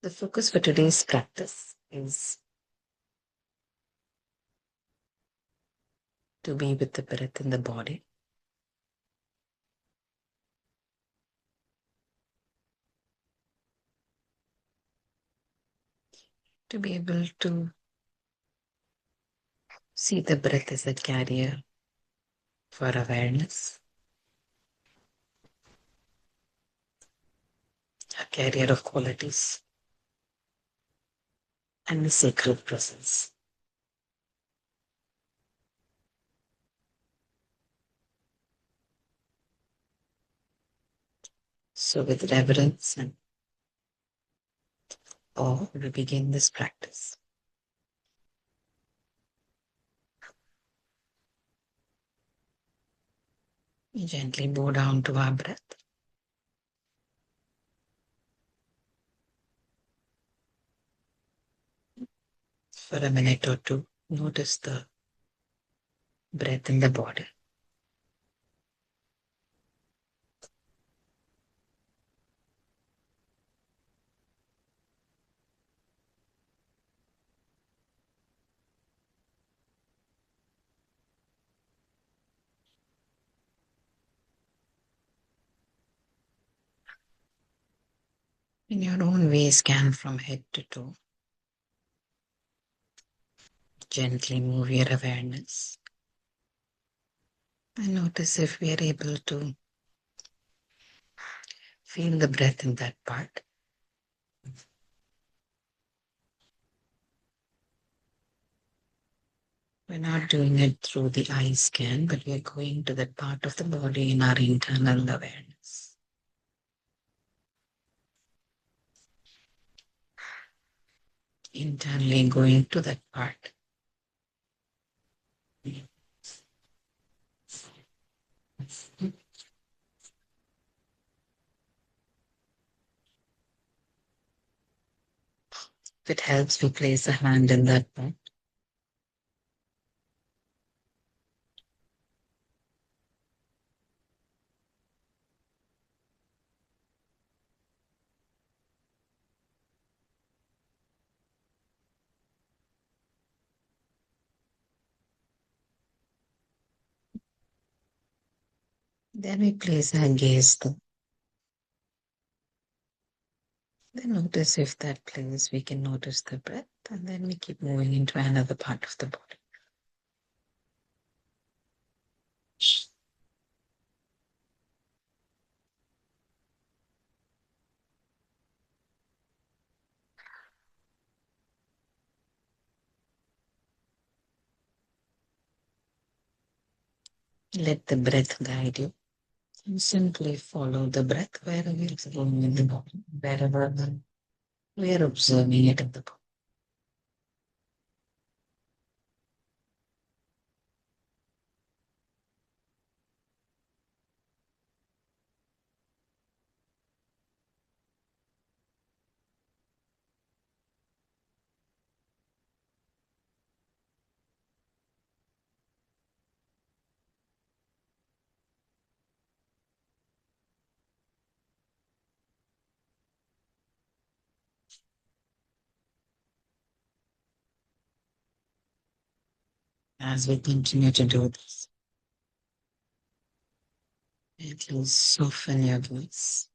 The focus for today's practice is to be with the breath in the body. To be able to see the breath as a carrier for awareness, a carrier of qualities, and a sacred presence. So, with reverence and awe, we begin this practice. We gently bow down to our breath. For a minute or two, notice the breath in the body. In your own way, scan from head to toe. Gently move your awareness and notice if we are able to feel the breath in that part. We're not doing it through the eye scan, but we are going to that part of the body in our internal awareness. Internally going to that part. If it helps, we place a hand in that part. Then we place our gaze there. Then notice if that place we can notice the breath, and then we keep moving into another part of the body. Let the breath guide you. And simply follow the breath wherever it's going in the body, wherever we are observing it in the body. As we continue to do this, it will soften your voice,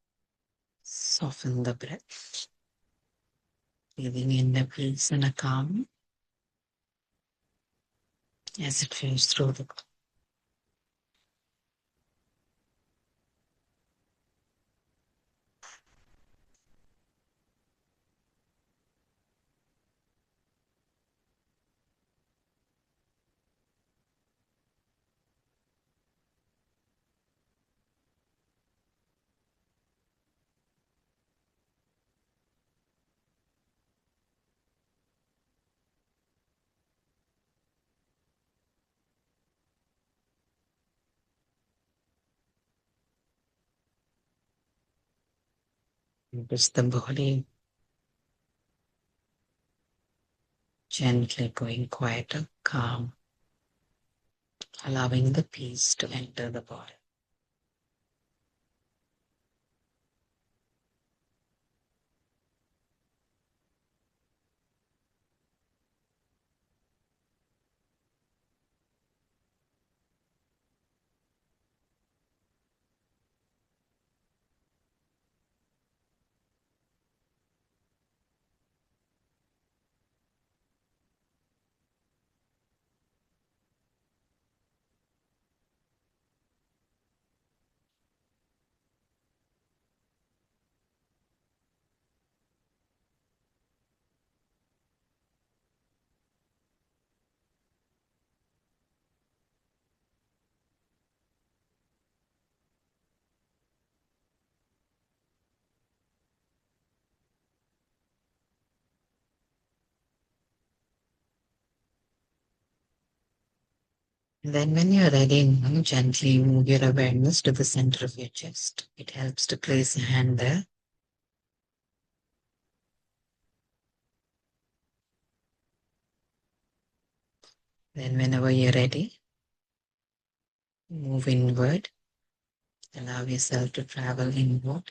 soften the breath, breathing in a peace and a calm as it flows through the body. Notice the body gently going quieter, calm, allowing the peace to enter the body. Then, when you're ready, now gently move your awareness to the center of your chest. It helps to place a hand there. Then, whenever you're ready, move inward. Allow yourself to travel inward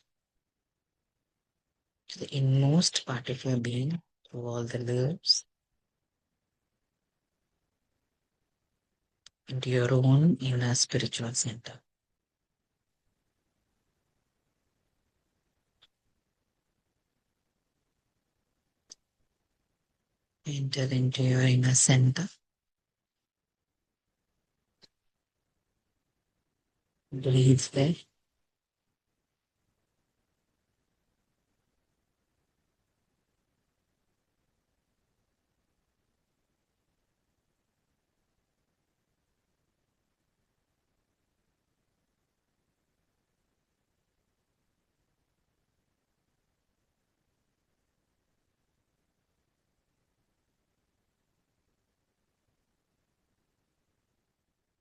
to the inmost part of your being, through all the nerves, into your own inner spiritual center. Enter into your inner center. Breathe there.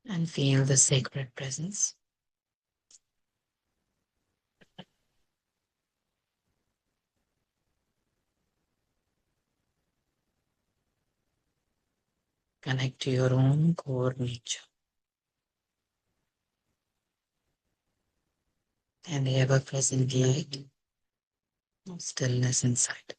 And feel the sacred presence. Connect to your own core nature and the ever-present light of stillness inside.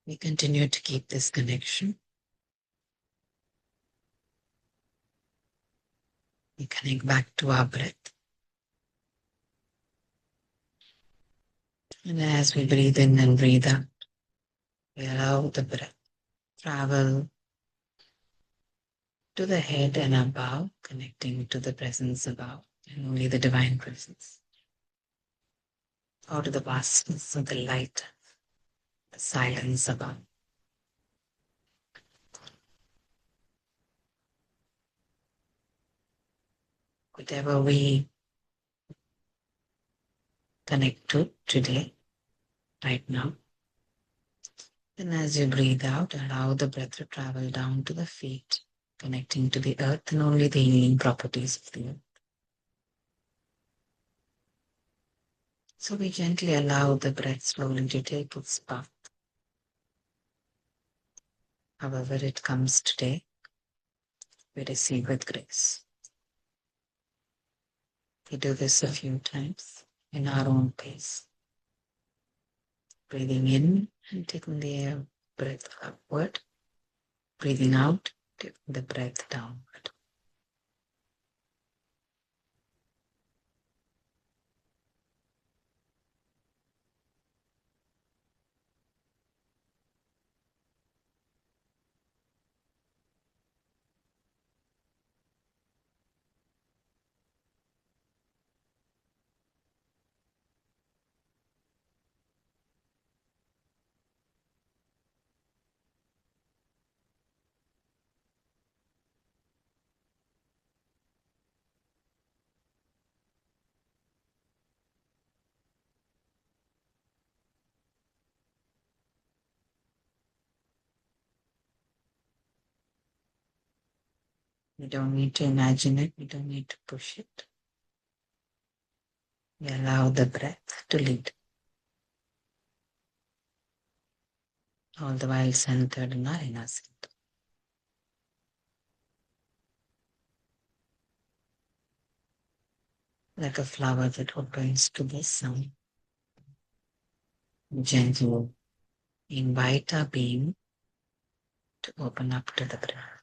We continue to keep this connection. We connect back to our breath. And as we breathe in and breathe out, we allow the breath travel to the head and above, connecting to the presence above and only the divine presence. Or to the vastness of the light, the silence above. Whatever we connect to today, right now. And as you breathe out, allow the breath to travel down to the feet, connecting to the earth and only the healing properties of the earth. So we gently allow the breath slowly to take its path. However it comes today, we receive with grace. We do this a few times in our own pace. Breathing in and taking the air breath upward. Breathing out, taking the breath downward. We don't need to imagine it. We don't need to push it. We allow the breath to lead. All the while centered in our inner center. Like a flower that opens to the sun. Gently invite our being to open up to the breath.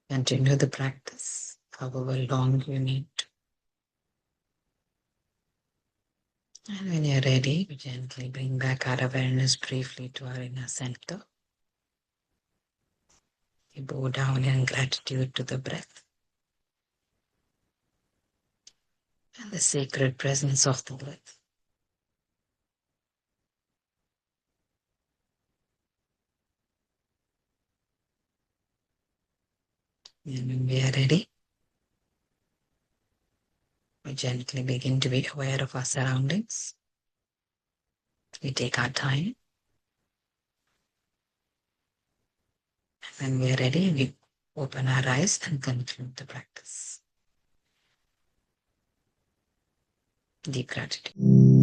Continue the practice however long you need. And when you're ready, we gently bring back our awareness briefly to our inner center. We bow down in gratitude to the breath and the sacred presence of the breath. And when we are ready, we gently begin to be aware of our surroundings. We take our time. And when we are ready, we open our eyes and conclude the practice. Deep gratitude.